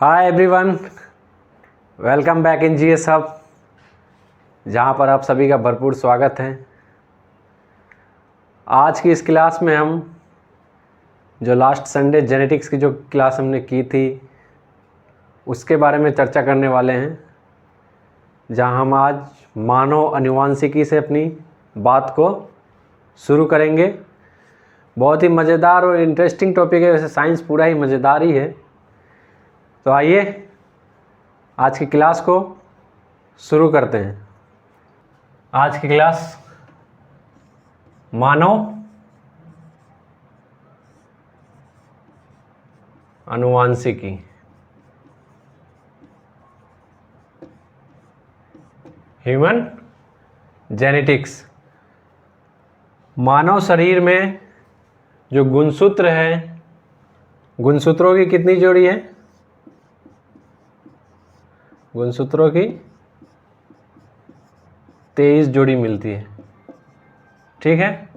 Hi everyone, welcome back in GS hub, जहाँ पर आप सभी का भरपूर स्वागत है। आज की इस क्लास में हम जो लास्ट संडे जेनेटिक्स की जो क्लास हमने की थी उसके बारे में चर्चा करने वाले हैं, जहाँ हम आज मानव आनुवंशिकी से अपनी बात को शुरू करेंगे। बहुत ही मज़ेदार और इंटरेस्टिंग टॉपिक है, वैसे साइंस पूरा ही मज़ेदार ही है। तो आइए आज की क्लास को शुरू करते हैं। आज की क्लास मानव आनुवंशिकी। Human genetics. मानव शरीर में जो गुणसूत्र है, गुणसूत्रों की कितनी जोड़ी है? गुणसूत्रों की 23 जोड़ी मिलती है। ठीक है,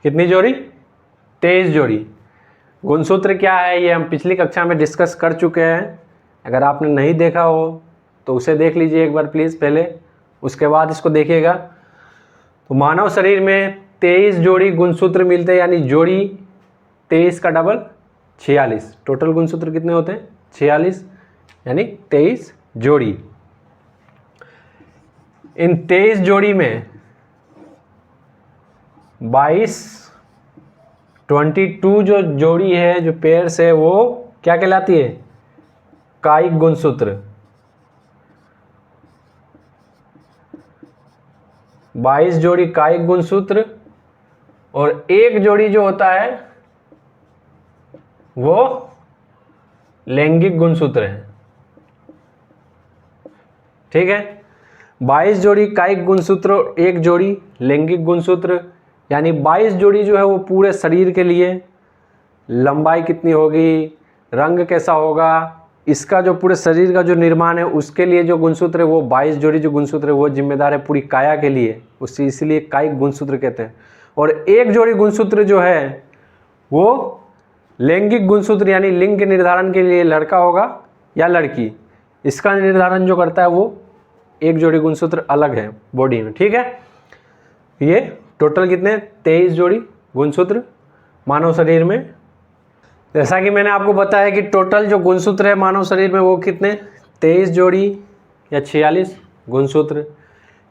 कितनी जोड़ी? 23 जोड़ी। गुणसूत्र क्या है ये हम पिछली कक्षा में डिस्कस कर चुके हैं। अगर आपने नहीं देखा हो तो उसे देख लीजिए एक बार प्लीज़ पहले, उसके बाद इसको देखिएगा। तो मानव शरीर में 23 जोड़ी गुणसूत्र मिलते हैं, यानी जोड़ी 23 का डबल 46। टोटल गुणसूत्र कितने होते हैं? 46, यानी 23 जोड़ी। इन 23 जोड़ी में 22 जो जोड़ी है, जो पेयर्स है, वो क्या कहलाती है? कायिक गुणसूत्र। 22 जोड़ी कायिक गुणसूत्र और एक जोड़ी जो होता है वो लैंगिक गुणसूत्र है। ठीक है, 22 जोड़ी कायिक गुणसूत्र और एक जोड़ी लैंगिक गुणसूत्र, यानी 22 जोड़ी जो है वो पूरे शरीर के लिए। लंबाई कितनी होगी, रंग कैसा होगा, इसका जो पूरे शरीर का जो निर्माण है उसके लिए जो गुणसूत्र है वो 22 जोड़ी जो गुणसूत्र है वो जिम्मेदार है पूरी काया के लिए, उससे इसलिए कायिक गुणसूत्र कहते हैं। और एक जोड़ी गुणसूत्र जो है वो लैंगिक गुणसूत्र, यानी लिंग के निर्धारण के लिए लड़का होगा या लड़की, इसका निर्धारण जो करता है वो एक जोड़ी गुणसूत्र अलग है बॉडी में। ठीक है, ये टोटल कितने? 23 जोड़ी गुणसूत्र मानव शरीर में। जैसा कि मैंने आपको बताया कि टोटल जो गुणसूत्र है मानव शरीर में वो कितने? 23 जोड़ी या 46 गुणसूत्र,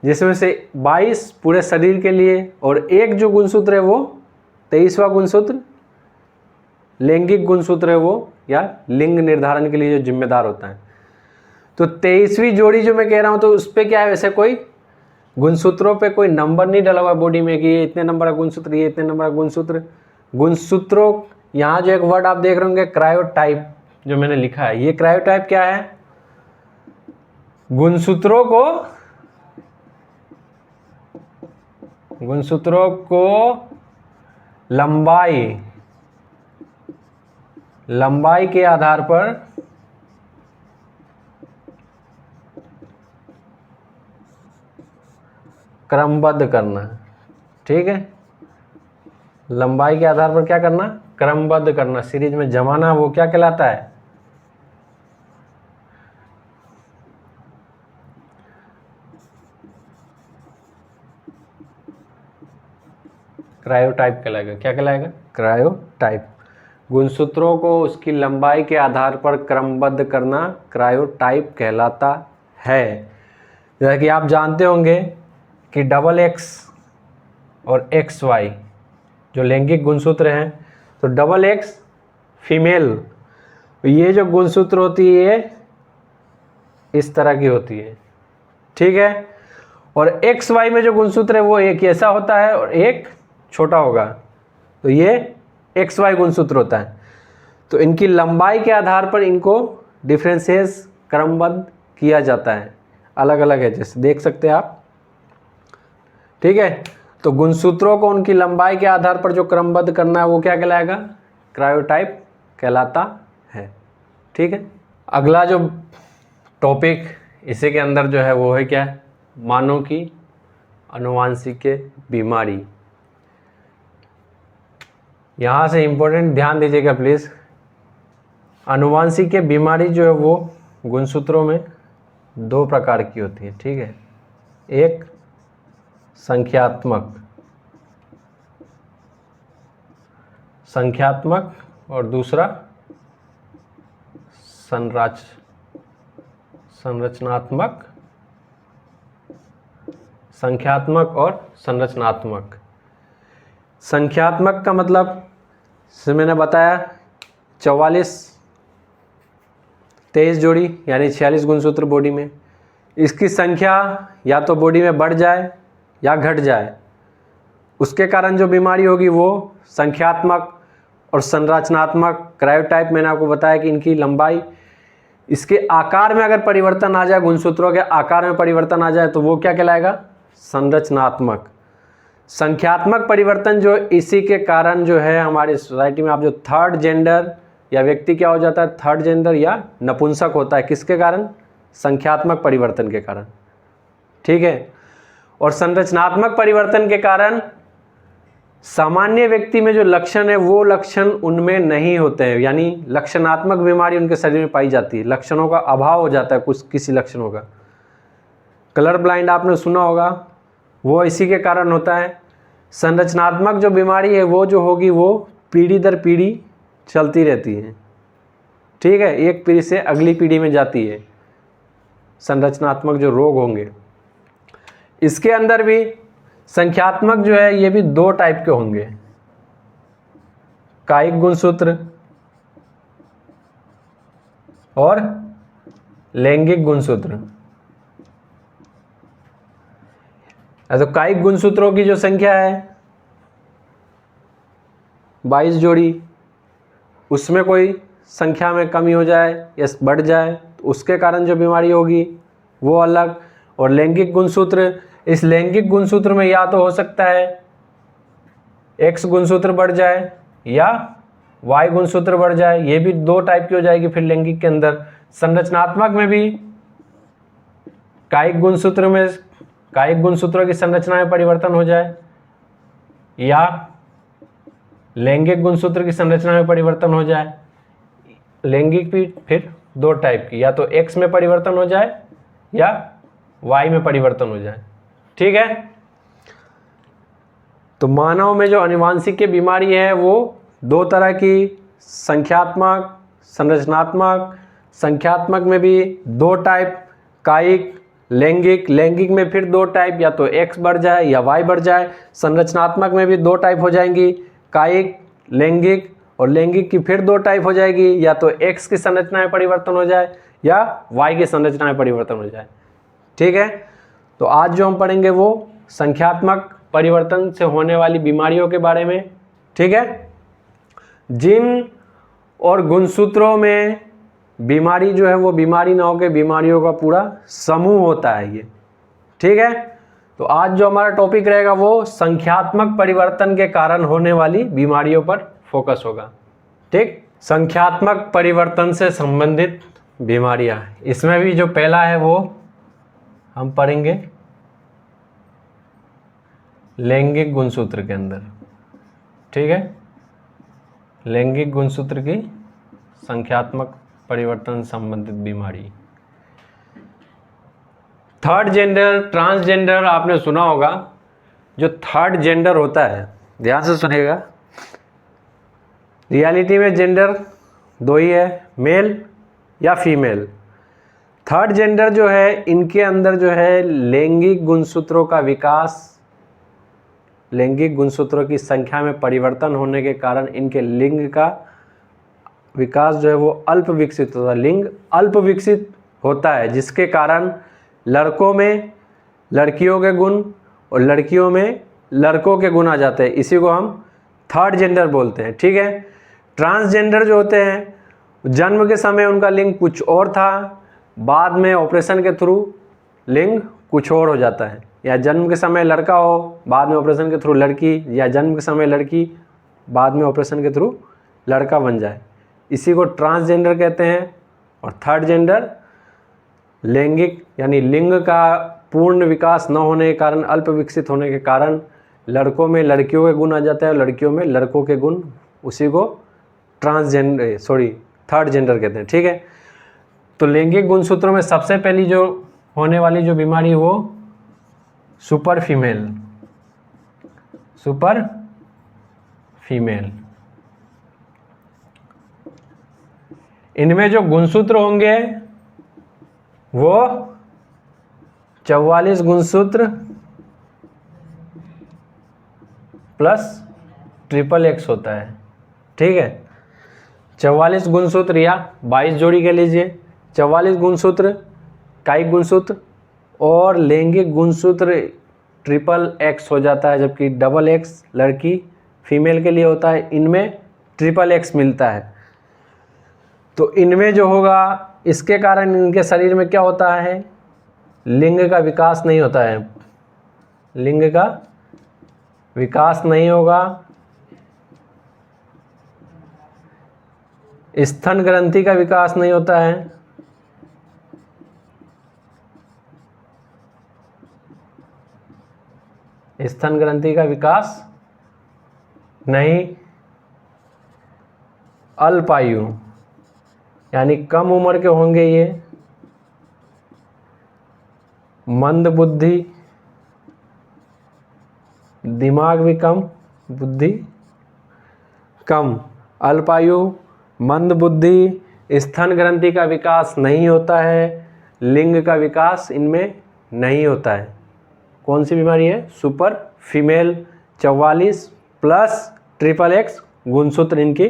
जिसमें से 22 पूरे शरीर के लिए और एक जो गुणसूत्र है वो 23वां गुणसूत्र लैंगिक गुणसूत्र है, वो या लिंग निर्धारण के लिए जो जिम्मेदार होता है। तो 23वीं जोड़ी जो मैं कह रहा हूँ तो उस पर क्या है, वैसे कोई गुणसूत्रों पे कोई नंबर नहीं डला हुआ बॉडी में कि ये इतने नंबर का गुणसूत्र, ये इतने नंबर का गुणसूत्र। गुणसूत्रों, यहाँ जो एक वर्ड आप देख रहे होंगे क्रायोटाइप, जो मैंने लिखा है, ये क्रायोटाइप क्या है? गुणसूत्रों को लंबाई के आधार पर क्रमबद्ध करना। ठीक है, लंबाई के आधार पर क्या करना? क्रमबद्ध करना, सीरीज में जमाना, वो क्या कहलाता है? क्रायोटाइप कहलाएगा। क्या कहलाएगा? क्रायोटाइप। गुणसूत्रों को उसकी लंबाई के आधार पर क्रमबद्ध करना क्रायोटाइप कहलाता है। जैसा कि आप जानते होंगे कि XX और XY जो लैंगिक गुणसूत्र हैं, तो XX फीमेल, ये जो गुणसूत्र होती है ये इस तरह की होती है। ठीक है, और XY में जो गुणसूत्र है वो एक ऐसा होता है और एक छोटा होगा, तो ये XY गुणसूत्र होता है। तो इनकी लंबाई के आधार पर इनको डिफरेंशिएट क्रमबद्ध किया जाता है, अलग अलग है, जैसे देख सकते हैं आप। ठीक है, तो गुणसूत्रों को उनकी लंबाई के आधार पर जो क्रमबद्ध करना है वो क्या कहलाएगा? क्रायोटाइप कहलाता है। ठीक है, अगला जो टॉपिक इसी के अंदर जो है वो है क्या? मानव की आनुवंशिक बीमारी। यहाँ से इम्पोर्टेंट ध्यान दीजिएगा प्लीज़। आनुवांशिक बीमारी जो है वो गुणसूत्रों में दो प्रकार की होती है, ठीक है। एक संख्यात्मक और दूसरा संरचनात्मक। संख्यात्मक और संरचनात्मक। संख्यात्मक का मतलब जैसे मैंने बताया 23 जोड़ी यानी 46 गुणसूत्र बॉडी में। इसकी संख्या या तो बॉडी में बढ़ जाए या घट जाए, उसके कारण जो बीमारी होगी वो संख्यात्मक और संरचनात्मक। क्रायोटाइप मैंने आपको बताया कि इनकी लंबाई, इसके आकार में अगर परिवर्तन आ जाए, गुणसूत्रों के आकार में परिवर्तन आ जाए तो वो क्या कहलाएगा? संरचनात्मक। संख्यात्मक परिवर्तन जो इसी के कारण जो है हमारी सोसाइटी में, आप जो थर्ड जेंडर या व्यक्ति क्या हो जाता है, थर्ड जेंडर या नपुंसक होता है, किसके कारण? संख्यात्मक परिवर्तन के कारण, ठीक है। और संरचनात्मक परिवर्तन के कारण सामान्य व्यक्ति में जो लक्षण है वो लक्षण उनमें नहीं होते हैं, यानी लक्षणात्मक बीमारी उनके शरीर में पाई जाती है, लक्षणों का अभाव हो जाता है कुछ किसी लक्षणों का। कलर ब्लाइंड आपने सुना होगा, वो इसी के कारण होता है। संरचनात्मक जो बीमारी है वो जो होगी वो पीढ़ी दर पीढ़ी चलती रहती है, ठीक है, एक पीढ़ी से अगली पीढ़ी में जाती है संरचनात्मक जो रोग होंगे। इसके अंदर भी संख्यात्मक जो है ये भी दो टाइप के होंगे, कायिक गुणसूत्र और लैंगिक गुणसूत्र। तो कायिक गुणसूत्रों की जो संख्या है 22 जोड़ी, उसमें कोई संख्या में कमी हो जाए या बढ़ जाए तो उसके कारण जो बीमारी होगी वो अलग। और लैंगिक गुणसूत्र, इस लैंगिक गुणसूत्र में या तो हो सकता है X गुणसूत्र बढ़ जाए या Y गुणसूत्र बढ़ जाए, ये भी दो टाइप की हो जाएगी फिर लैंगिक के अंदर। संरचनात्मक में भी कायिक गुणसूत्रों की संरचना में परिवर्तन हो जाए या लैंगिक गुणसूत्र की संरचना में परिवर्तन हो जाए। लैंगिक भी फिर दो टाइप की, या तो X में परिवर्तन हो जाए या Y में परिवर्तन हो जाए, ठीक है। तो मानव में जो आनुवांशिक की बीमारी है वो दो तरह की, संख्यात्मक, संरचनात्मक। संख्यात्मक में भी दो टाइप, कायिक, लैंगिक। लैंगिक में फिर दो टाइप, या तो X बढ़ जाए या Y बढ़ जाए। संरचनात्मक में भी दो टाइप हो जाएंगी, कायिक, लैंगिक। और लैंगिक की फिर दो टाइप हो जाएगी, या तो X की संरचना में परिवर्तन हो जाए या Y की संरचना में परिवर्तन हो जाए, ठीक है। तो आज जो हम पढ़ेंगे वो संख्यात्मक परिवर्तन से होने वाली बीमारियों के बारे में, ठीक है। जिन और गुणसूत्रों में बीमारी जो है वो बीमारी ना होकर बीमारियों का पूरा समूह होता है ये, ठीक है। तो आज जो हमारा टॉपिक रहेगा वो संख्यात्मक परिवर्तन के कारण होने वाली बीमारियों पर फोकस होगा, ठीक। संख्यात्मक परिवर्तन से संबंधित बीमारियां, इसमें भी जो पहला है वो हम पढ़ेंगे लैंगिक गुणसूत्र के अंदर, ठीक है। लैंगिक गुणसूत्र की संख्यात्मक परिवर्तन संबंधित बीमारी। थर्ड जेंडर, ट्रांसजेंडर आपने सुना होगा। जो थर्ड जेंडर होता है, ध्यान से सुनिएगा, रियलिटी में जेंडर दो ही है, मेल या फीमेल। थर्ड जेंडर जो है इनके अंदर जो है लैंगिक गुणसूत्रों का विकास, लैंगिक गुणसूत्रों की संख्या में परिवर्तन होने के कारण इनके लिंग का विकास जो है वो अल्प विकसित होता है, लिंग अल्प विकसित होता है, जिसके कारण लड़कों में लड़कियों के गुण और लड़कियों में लड़कों के गुण आ जाते हैं। इसी को हम थर्ड जेंडर बोलते हैं, ठीक है। ट्रांसजेंडर जो होते हैं जन्म के समय उनका लिंग कुछ और था, बाद में ऑपरेशन के थ्रू लिंग कुछ और हो जाता है, या जन्म के समय लड़का हो बाद में ऑपरेशन के थ्रू लड़की, या जन्म के समय लड़की बाद में ऑपरेशन के थ्रू लड़का बन जाए, इसी को ट्रांसजेंडर कहते हैं। और थर्ड जेंडर लैंगिक यानी लिंग का पूर्ण विकास न होने के कारण, अल्प विकसित होने के कारण लड़कों में लड़कियों के गुण आ जाते हैं और लड़कियों में लड़कों के गुण, उसी को थर्ड जेंडर कहते हैं, ठीक है। तो लैंगिक गुणसूत्रों में सबसे पहली जो होने वाली जो बीमारी वो सुपर फीमेल। इनमें जो गुणसूत्र होंगे वो 44 गुणसूत्र प्लस XXX होता है, ठीक है। 44 गुणसूत्र या 22 जोड़ी कह लीजिए। 44 गुणसूत्र कायिक गुणसूत्र और लैंगिक गुणसूत्र XXX हो जाता है, जबकि XX लड़की फीमेल के लिए होता है। इनमें XXX मिलता है। तो इनमें जो होगा, इसके कारण इनके शरीर में क्या होता है, लिंग का विकास नहीं होता है, लिंग का विकास नहीं होगा, स्तन ग्रंथि का विकास नहीं होता है, स्तन ग्रंथि का विकास नहीं, अल्पायु यानी कम उम्र के होंगे ये, मंद बुद्धि, दिमाग भी कम, बुद्धि कम, अल्पायु, मंद बुद्धि, स्तन ग्रंथि का विकास नहीं होता है, लिंग का विकास इनमें नहीं होता है। कौन सी बीमारी है, सुपर फीमेल। 44 प्लस XXX गुणसूत्र इनकी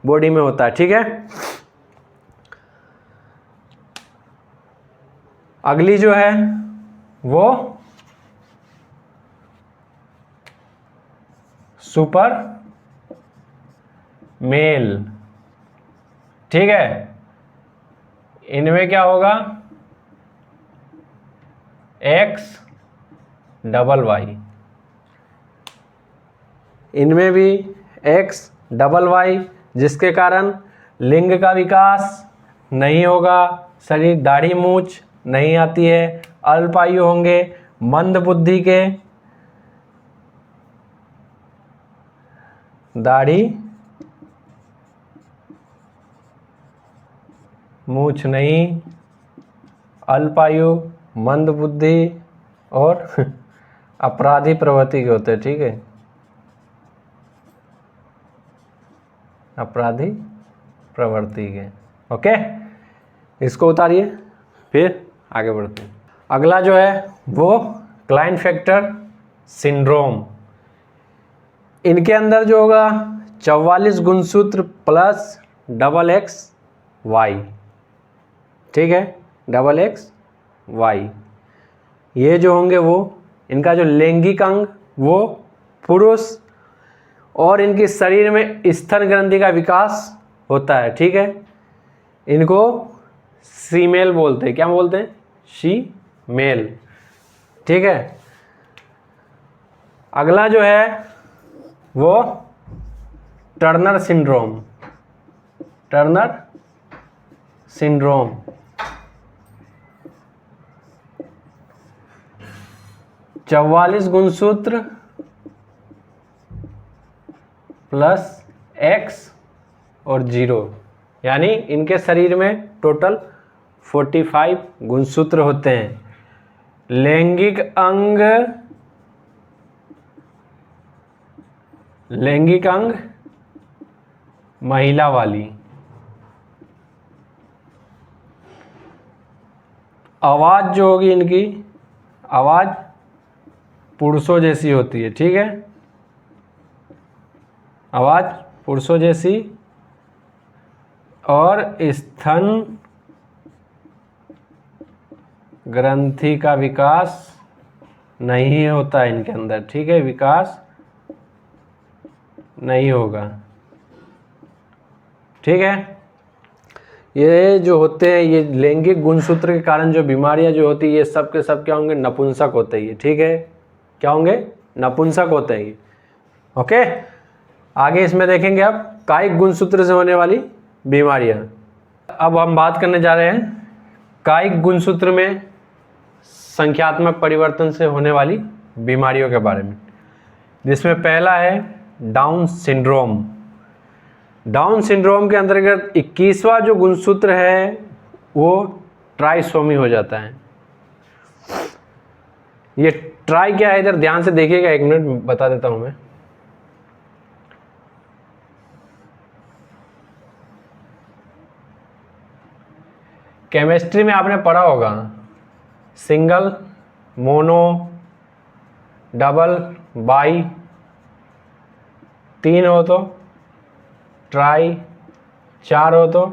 बॉडी में होता है, ठीक है। अगली जो है वो सुपर मेल, ठीक है। इनमें क्या होगा, XYY, इनमें भी XYY, जिसके कारण लिंग का विकास नहीं होगा, शरीर दाढ़ी मूछ नहीं आती है, अल्पायु होंगे, मंद बुद्धि के, दाढ़ी मूछ नहीं, अल्पायु, मंद बुद्धि और अपराधी प्रवृत्ति के होते हैं, ठीक है, अपराधी प्रवृत्ति के। ओके, इसको उतारिए, फिर आगे बढ़ते हैं। अगला जो है वो क्लाइनफेल्टर सिंड्रोम। इनके अंदर जो होगा 44 गुणसूत्र प्लस XXY, ठीक है, XXY। ये जो होंगे वो इनका जो लैंगिक अंग वो पुरुष, और इनके शरीर में स्तन ग्रंथि का विकास होता है, ठीक है। इनको फीमेल बोलते हैं, क्या बोलते हैं, फीमेल, ठीक है। अगला जो है वो टर्नर सिंड्रोम। 44 गुणसूत्र प्लस X और 0, यानी इनके शरीर में टोटल 45 गुणसूत्र होते हैं। लैंगिक अंग महिला वाली, आवाज जो होगी इनकी, आवाज पुरुषों जैसी होती है, ठीक है, आवाज पुरुषों जैसी, और स्तन ग्रंथि का विकास नहीं होता है इनके अंदर, ठीक है, विकास नहीं होगा, ठीक है। ये जो होते हैं, ये लैंगिक गुणसूत्र के कारण जो बीमारियां जो होती है, ये सब के सब क्या होंगे, नपुंसक होते हैं, ठीक है, क्या होंगे, नपुंसक होते हैं। ओके, आगे इसमें देखेंगे अब कायिक गुणसूत्र से होने वाली बीमारियां। अब हम बात करने जा रहे हैं कायिक गुणसूत्र में संख्यात्मक परिवर्तन से होने वाली बीमारियों के बारे में, जिसमें पहला है डाउन सिंड्रोम। डाउन सिंड्रोम के अंतर्गत 21वां जो गुणसूत्र है वो ट्राइसोमी हो जाता है। ये ट्राई क्या है इधर ध्यान से देखिएगा, 1 मिनट बता देता हूं मैं। केमिस्ट्री में आपने पढ़ा होगा सिंगल, मोनो, डबल, बाई, 3 हो तो ट्राई, 4 हो तो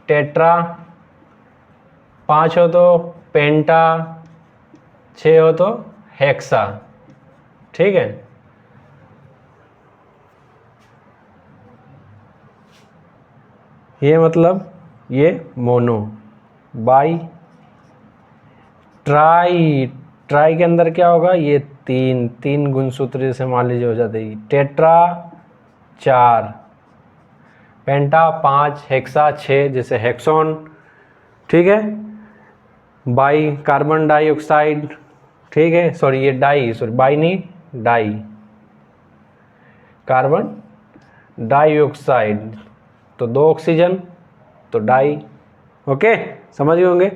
टेट्रा, 5 हो तो पेंटा, 6 हो तो हेक्सा। ठीक है, ये मतलब ये मोनो, बाई, ट्राई, ट्राई के अंदर क्या होगा, ये 3 गुणसूत्र जैसे मान लीजिए हो जाते हैं। टेट्रा 4, पेंटा 5, हेक्सा 6 जैसे हेक्सोन। ठीक है, बाई कार्बन डाइऑक्साइड, ठीक है, सॉरी ये डाई, सॉरी बाई नहीं डाई, कार्बन डाइऑक्साइड तो 2 ऑक्सीजन तो डाई। ओके, समझ गए होंगे।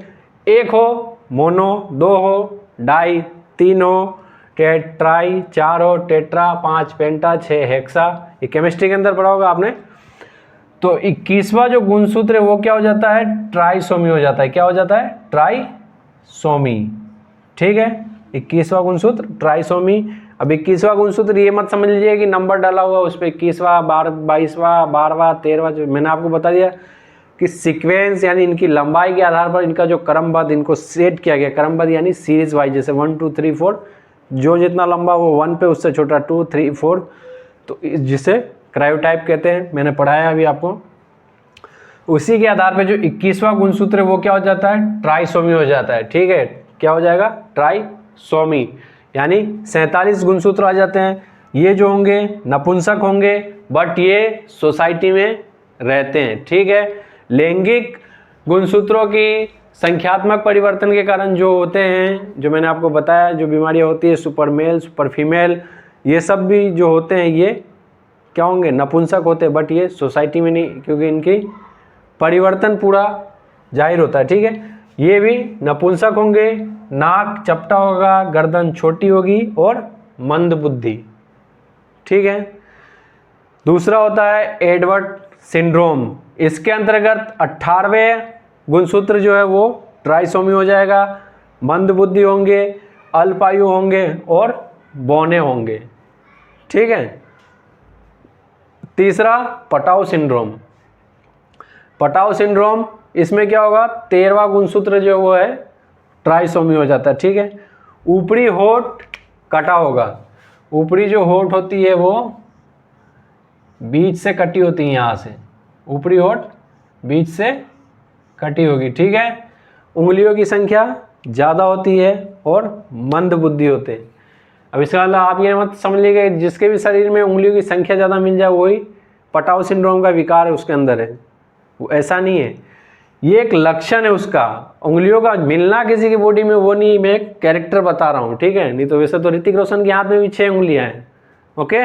1 हो मोनो, 2 हो डाई, 3 हो ट्राई, 4 हो टेट्रा, 5 पेंटा, 6 हेक्सा। ये केमिस्ट्री के अंदर पढ़ा होगा आपने। तो 21वां जो गुणसूत्र है वो क्या हो जाता है, ट्राइसोमी हो जाता है। क्या हो जाता है, ट्राइसोमी। ठीक है, 21वां गुणसूत्र ट्राइसोमी। अब 21वां गुणसूत्र ये मत समझ लीजिए कि नंबर डाला हुआ उस पर 21वां, 22वां, 12वां, 13वां। जो मैंने आपको बता दिया कि सीक्वेंस यानी इनकी लंबाई के आधार पर इनका जो क्रमबद्ध इनको सेट किया गया, क्रमबद्ध यानी सीरीज वाइज, जैसे 1 2 3 4, जो जितना लंबा वो 1 पे, उससे छोटा 2 3 4, तो जिसे क्रायोटाइप कहते हैं, मैंने पढ़ाया अभी आपको। उसी के आधार पे जो 21वां गुणसूत्र है वो क्या हो जाता है, ट्राइसोमी हो जाता है। ठीक है, क्या हो जाएगा, ट्राइसोमी, यानी 47 गुणसूत्र आ जाते हैं। ये जो होंगे नपुंसक होंगे, बट ये सोसाइटी में रहते हैं। ठीक है, लैंगिक गुणसूत्रों की संख्यात्मक परिवर्तन के कारण जो होते हैं, जो मैंने आपको बताया, जो बीमारियां होती है सुपर मेल, सुपर फीमेल, ये सब भी जो होते हैं ये क्या होंगे, नपुंसक होते हैं, बट ये सोसाइटी में नहीं, क्योंकि इनकी परिवर्तन पूरा जाहिर होता है। ठीक है, ये भी नपुंसक होंगे, नाक चपटा होगा, गर्दन छोटी होगी और मंद बुद्धि। ठीक है, दूसरा होता है एडवर्ड सिंड्रोम। इसके अंतर्गत 18वें गुणसूत्र जो है वो ट्राइसोमी हो जाएगा। मंद बुद्धि होंगे, अल्पायु होंगे और बौने होंगे। ठीक है, तीसरा पटाउ सिंड्रोम। पटाउ सिंड्रोम, इसमें क्या होगा, 13वां गुणसूत्र जो वो है ट्राइसोमी हो जाता है। ठीक है, ऊपरी होठ कटा होगा। ऊपरी जो होठ होती है वो बीच से कटी होती है, यहाँ से ऊपरी होठ बीच से कटी होगी। ठीक है, उंगलियों की संख्या ज़्यादा होती है और मंद बुद्धि होते हैं। अब इसका मतलब आप ये मत समझ लीजिए जिसके भी शरीर में उंगलियों की संख्या ज़्यादा मिल जाए वही पटाउ सिंड्रोम का विकार है उसके अंदर है, वो ऐसा नहीं है। ये एक लक्षण है उसका, उंगलियों का मिलना किसी की बॉडी में वो नहीं, मैं एक कैरेक्टर बता रहा हूँ। ठीक है, नहीं तो वैसे तो ऋतिक रोशन के हाथ में भी 6 उंगलियाँ हैं। ओके,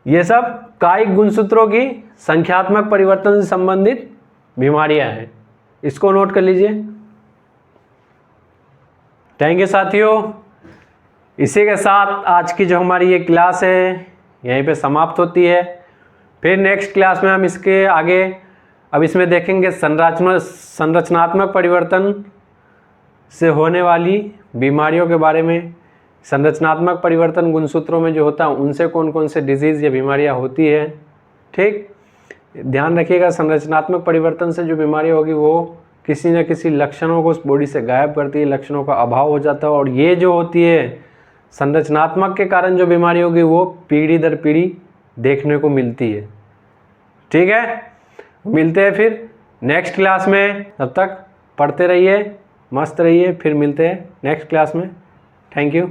ये सब कायिक गुणसूत्रों की संख्यात्मक परिवर्तन से संबंधित बीमारियां हैं, इसको नोट कर लीजिए। थैंक यू साथियों, इसी के साथ आज की जो हमारी ये क्लास है यहीं पे समाप्त होती है। फिर नेक्स्ट क्लास में हम इसके आगे अब इसमें देखेंगे संरचनात्मक परिवर्तन से होने वाली बीमारियों के बारे में। संरचनात्मक परिवर्तन गुणसूत्रों में जो होता है उनसे कौन कौन से डिजीज़ या बीमारियां होती है। ठीक, ध्यान रखिएगा, संरचनात्मक परिवर्तन से जो बीमारी होगी वो किसी न किसी लक्षणों को उस बॉडी से गायब करती है, लक्षणों का अभाव हो जाता है। और ये जो होती है संरचनात्मक के कारण जो बीमारी होगी वो पीढ़ी दर पीढ़ी देखने को मिलती है। ठीक है, मिलते हैं फिर नेक्स्ट क्लास में। तब तक पढ़ते रहिए, मस्त रहिए, फिर मिलते हैं नेक्स्ट क्लास में। Thank you.